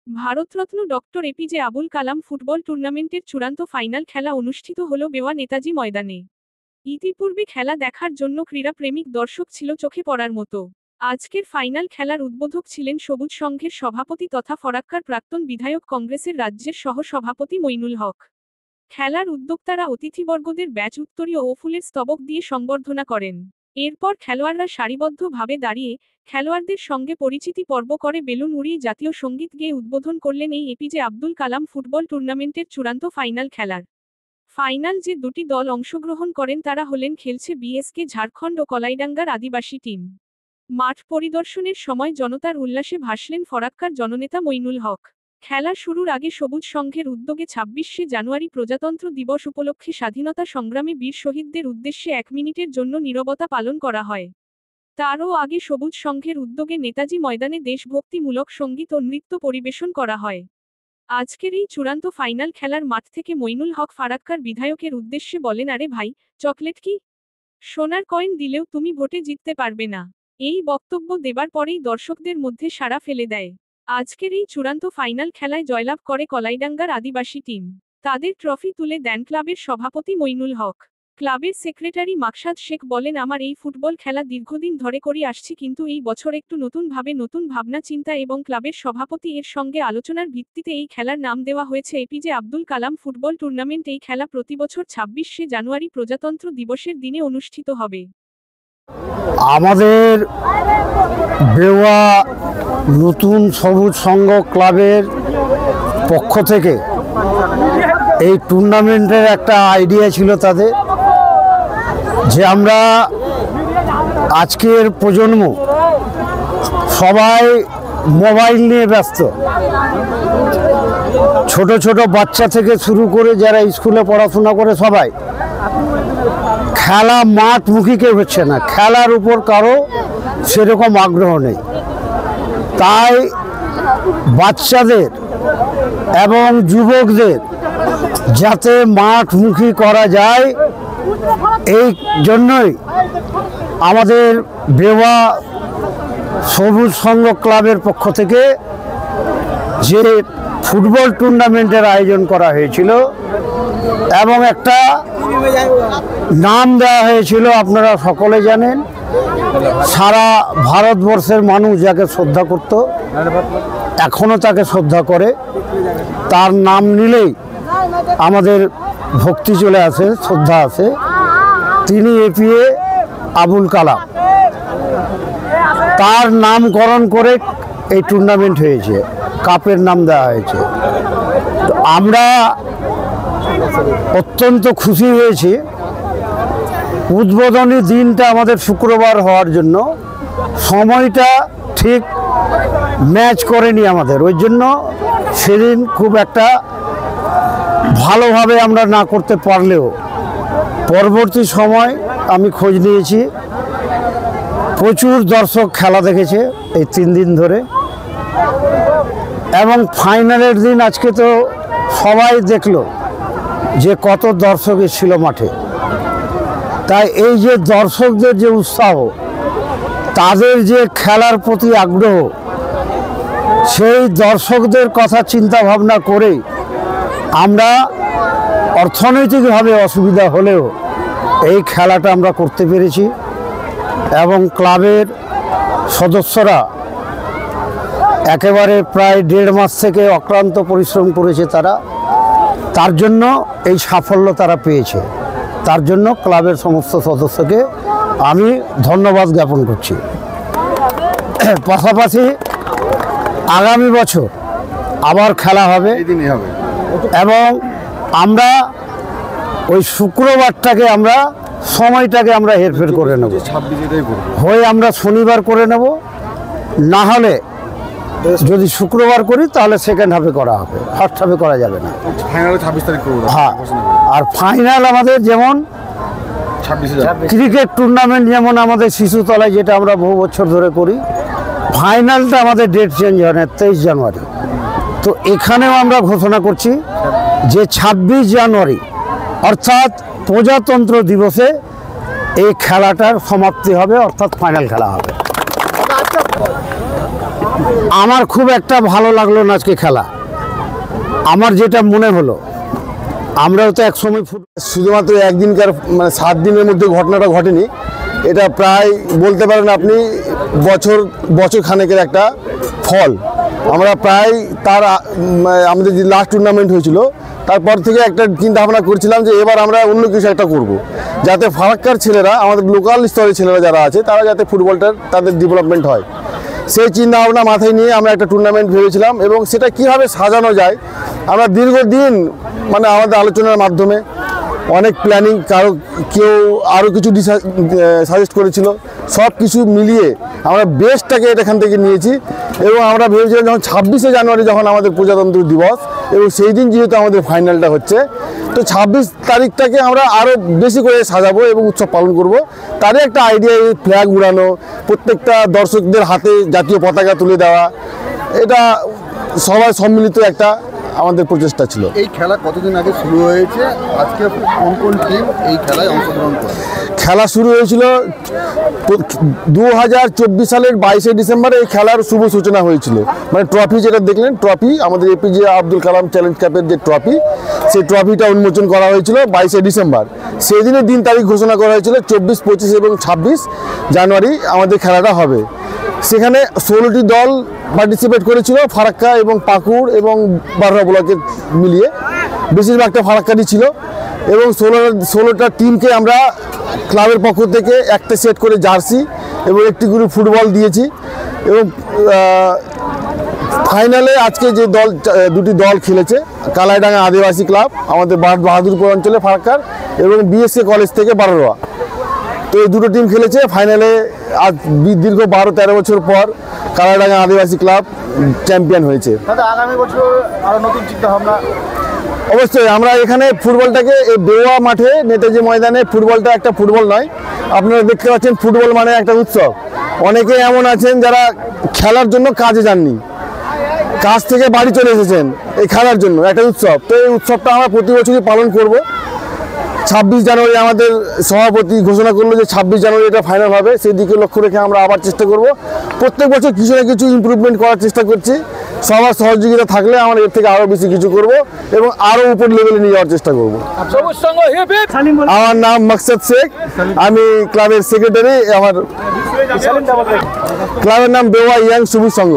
Bharat Ratna doctor APJ Abul Kalam football টুর্নামেন্টের চূড়ান্ত final খেলা অনুষ্ঠিত হল বেওয়া নেতাজি ময়দানে। ইতিপূর্বে খেলা দেখার জন্য ক্রীড়াপ্রেমিক দর্শক ছিল চোখে পড়ার মতো। আজকের ফাইনাল খেলার উদ্বোধক ছিলেন সবুজ সংঘের সভাপতি তথা ফরাক্কার প্রাক্তন বিধায়ক কংগ্রেসের রাজ্যের সহ সভাপতি মইনুল হক। খেলার উদ্যোক্তারা অতিথিবর্গদের ব্যাচ উত্তরীয় ও ফুলের স্তবক দিয়ে সংবর্ধনা করেন। এরপর খেলোয়াড়রা সারিবদ্ধভাবে দাঁড়িয়ে খেলোয়াড়দের সঙ্গে পরিচিতি পর্ব করে বেলুন উড়িয়ে জাতীয় সঙ্গীত গেয়ে উদ্বোধন করলেন এই এপিজে আব্দুল কালাম ফুটবল টুর্নামেন্টের চূড়ান্ত ফাইনাল খেলার। ফাইনাল যে দুটি দল অংশগ্রহণ করেন তারা হলেন খেলছে বিএসকে ঝাড়খণ্ড ও কলাইডাঙ্গার আদিবাসী টিম। মাঠ পরিদর্শনের সময় জনতার উল্লাসে ভাসলেন ফরাক্কার জননেতা মইনুল হক। খেলা শুরুর আগে সবুজ সংঘের উদ্যোগে ২৬শে জানুয়ারি প্রজাতন্ত্র দিবস উপলক্ষে স্বাধীনতা সংগ্রামে বীর শহীদদের উদ্দেশ্যে ১ মিনিটের জন্য নীরবতা পালন করা হয়। তারও আগে সবুজ সংঘের উদ্যোগে নেতাজি ময়দানে দেশভক্তিমূলক সঙ্গীত ও নৃত্য পরিবেশন করা হয়। আজকের এই চূড়ান্ত ফাইনাল খেলার মাঠ থেকে মইনুল হক ফারাক্কার বিধায়কের উদ্দেশ্যে বলেন, আরে ভাই, চকলেট কি? সোনার কয়েন দিলেও তুমি ভোটে জিততে পারবে না। এই বক্তব্য দেবার পরেই দর্শকদের মধ্যে সাড়া ফেলে দেয়। আজকের এই চূড়ান্ত ফাইনাল খেলায় জয়লাভ করে কলাইডাঙ্গার আদিবাসী টিম। তাদের ট্রফি তুলে দেন ক্লাবের সভাপতি মইনুল হক। ক্লাবের সেক্রেটারি মাকসাদ শেখ বলেন, আমার এই ফুটবল খেলা দীর্ঘদিন ধরে করে আসছি, কিন্তু এই বছর একটু নতুন ভাবনা চিন্তা এবং ক্লাবের সভাপতি এর সঙ্গে আলোচনার ভিত্তিতে এই খেলার নাম দেওয়া হয়েছে APJ Abdul Kalam football tournament. এই খেলা প্রতিবছর ২৬শে জানুয়ারি প্রজাতন্ত্র দিবসের দিনে অনুষ্ঠিত হবে। আমাদের বেওয়া নতুন সবুজ সংঘ ক্লাবের পক্ষ থেকে এই টুর্নামেন্টের একটা আইডিয়া ছিল তাদের, যে আমরা আজকের প্রজন্ম সবাই মোবাইল নিয়ে ব্যস্ত, ছোট ছোট বাচ্চা থেকে শুরু করে যারা স্কুলে পড়াশোনা করে সবাই খেলা মাঠমুখী কেউ হচ্ছে না, খেলার উপর কারো সেরকম আগ্রহ নেই। তাই বাচ্চাদের এবং যুবকদের যাতে মাঠমুখী করা যায়, এই জন্যই আমাদের বেওয়া সবুজ সংঘ ক্লাবের পক্ষ থেকে যে ফুটবল টুর্নামেন্টের আয়োজন করা হয়েছিল এবং একটা নাম দেওয়া হয়েছিল, আপনারা সকলে জানেন, সারা ভারতবর্ষের মানুষ যাকে শ্রদ্ধা করত, এখনও তাকে শ্রদ্ধা করে, তার নাম নিলেই আমাদের ভক্তি চলে আসে, শ্রদ্ধা আসে। তিনি এপিজে আবুল কালাম, তার নামকরণ করে এই টুর্নামেন্ট হয়েছে, কাপের নাম দেওয়া হয়েছে। তো আমরা অত্যন্ত খুশি হয়েছি। উদ্বোধনী দিনটা আমাদের শুক্রবার হওয়ার জন্য সময়টা ঠিক ম্যাচ করেনি আমাদের, ওই জন্য সেদিন খুব একটা ভালোভাবে আমরা না করতে পারলেও পরবর্তী সময় আমি খোঁজ নিয়েছি, প্রচুর দর্শক খেলা দেখেছে এই 3 দিন ধরে। এবং ফাইনালের দিন আজকে তো সবাই দেখলো যে কত দর্শক এসেছিল মাঠে। তাই এই যে দর্শকদের যে উৎসাহ, তাদের যে খেলার প্রতি আগ্রহ, সেই দর্শকদের কথা চিন্তা ভাবনা করেই আমরা অর্থনৈতিকভাবে অসুবিধা হলেও এই খেলাটা আমরা করতে পেরেছি। এবং ক্লাবের সদস্যরা একেবারে প্রায় 1.5 মাস থেকে অক্লান্ত পরিশ্রম করেছে তারা, তার জন্য এই সাফল্য তারা পেয়েছে। তার জন্য ক্লাবের সমস্ত সদস্যকে আমি ধন্যবাদ জ্ঞাপন করছি। পাশাপাশি আগামী বছর আবার খেলা হবে এবং আমরা ওই শুক্রবারটাকে আমরা সময়টাকে আমরা হেরফের করে নেব, হয় আমরা শনিবার করে নেব, না হলে যদি শুক্রবার করি তাহলে সেকেন্ড হাফে করা হবে, ফার্স্ট হাফে করা যাবে না। হ্যাঁ, আর ফাইনাল আমাদের যেমন ক্রিকেট টুর্নামেন্ট যেমন আমাদের শিশুতলায়, যেটা আমরা বহু বছর ধরে করি, ফাইনালটা আমাদের ডেট চেঞ্জ হয় না, 23 জানুয়ারি। তো এখানেও আমরা ঘোষণা করছি যে 26 জানুয়ারি অর্থাৎ প্রজাতন্ত্র দিবসে এই খেলাটার সমাপ্তি হবে, অর্থাৎ ফাইনাল খেলা হবে। আমার খুব একটা ভালো লাগলো না আজকে খেলা। আমার যেটা মনে হলো, আমরাও তো একসময় শুধুমাত্র একদিনকার মানে 7 দিনের মধ্যে ঘটনাটা ঘটেনি, এটা প্রায় বলতে পারেন আপনি বছর খানেকের একটা ফল। আমরা প্রায় আমাদের যে লাস্ট টুর্নামেন্ট হয়েছিল তারপর থেকে একটা চিন্তা ভাবনা করছিলাম যে এবার আমরা অন্য কিছু একটা করব, যাতে ফারাক্কার ছেলেরা, আমাদের লোকাল স্তরের ছেলেরা যারা আছে তারা যাতে ফুটবলটার তাদের ডেভেলপমেন্ট হয়, সেই চিন্তা ভাবনা মাথায় নিয়ে আমরা একটা টুর্নামেন্ট ভেবেছিলাম। এবং সেটা কীভাবে সাজানো যায় আমরা দীর্ঘদিন মানে আমাদের আলোচনার মাধ্যমে অনেক প্ল্যানিং, কেউ আরও কিছু সাজেস্ট করেছিল, সব কিছু মিলিয়ে আমরা বেস্টটাকে এখান থেকে নিয়েছি। এবং আমরা ভেবেছিলাম যখন 26শে জানুয়ারি যখন আমাদের প্রজাতন্ত্র দিবস, এবং সেই দিন যেহেতু আমাদের ফাইনালটা হচ্ছে, তো 26 তারিখটাকে আমরা আরও বেশি করে সাজাবো এবং উৎসব পালন করব। তারই একটা আইডিয়া, এই ফ্ল্যাগ উড়ানো, প্রত্যেকটা দর্শকদের হাতে জাতীয় পতাকা তুলে দেওয়া, এটা সবাই সম্মিলিত একটা আমাদের প্রচেষ্টা ছিল। এই খেলা কতদিন আগে শুরু হয়েছে? আজকে কোন কোন টিম এই খেলায় অংশগ্রহণ করে? খেলা শুরু হয়েছিল 2024 সালের 22শে ডিসেম্বরে। এই খেলার শুভ সূচনা হয়েছিল, মানে ট্রফি যেটা দেখলেন, ট্রফি আমাদের এপিজে আব্দুল কালাম চ্যালেঞ্জ কাপের যে ট্রফি, সেই ট্রফিটা উন্মোচন করা হয়েছিল 22শে ডিসেম্বর। সেই দিনে দিন তারিখ ঘোষণা করা হয়েছিল 24, 25 এবং 26 জানুয়ারি আমাদের খেলাটা হবে। সেখানে 16টি দল পার্টিসিপেট করেছিল, ফারাক্কা এবং পাকুড় এবং বারোয়া ব্লকের মিলিয়ে, বেশিরভাগটা ফারাক্কারই ছিল। এবং 16টা টিমকে আমরা ক্লাবের পক্ষ থেকে একটা সেট করে জার্সি এবং একটি করে ফুটবল দিয়েছি। এবং ফাইনালে আজকে যে দুটি দল খেলেছে, কালাইডাঙ্গা আদিবাসী ক্লাব আমাদের বাহাদুরপুর অঞ্চলে ফারাক্কার, এবং বিএসকে কলেজ থেকে বারোয়া, তো এই দুটো টিম খেলেছে ফাইনালে। আজ দীর্ঘ 12-13 বছর পর কালাইডাঙ্গা আদিবাসী ক্লাব চ্যাম্পিয়ন হয়েছে। আগামী বছর আরো নতুন চিন্তা ভাবনা? অবশ্যই আমরা এখানে ফুটবলটাকে, এই বেওয়া মাঠে নেতাজি ময়দানে ফুটবলটা একটা ফুটবল নয়, আপনারা দেখতে পাচ্ছেন ফুটবল মানে একটা উৎসব। অনেকে এমন আছেন যারা খেলার জন্য কাজে যাননি, কাজ থেকে বাড়ি চলে এসেছেন এই খেলার জন্য, একটা উৎসব। তো এই উৎসবটা আমরা প্রতি বছরই পালন করব। 26 জানুয়ারি আমাদের সভাপতি ঘোষণা করলো যে 26 জানুয়ারি এটা ফাইনাল হবে, সেই দিকে লক্ষ্য রেখে আমরা আবার চেষ্টা করব। প্রত্যেক বছর কিছু না কিছু ইমপ্রুভমেন্ট করার চেষ্টা করছি। সবার সহযোগিতা থাকলে আমরা এর থেকে আরও বেশি কিছু করব এবং আরও উপর লেভেলে নিয়ে যাওয়ার চেষ্টা করব। আমার নাম মকসদ শেখ, আমি ক্লাবের সেক্রেটারি। আমার ক্লাবের নাম বেওয়া ইয়াং সবুজ সংঘ।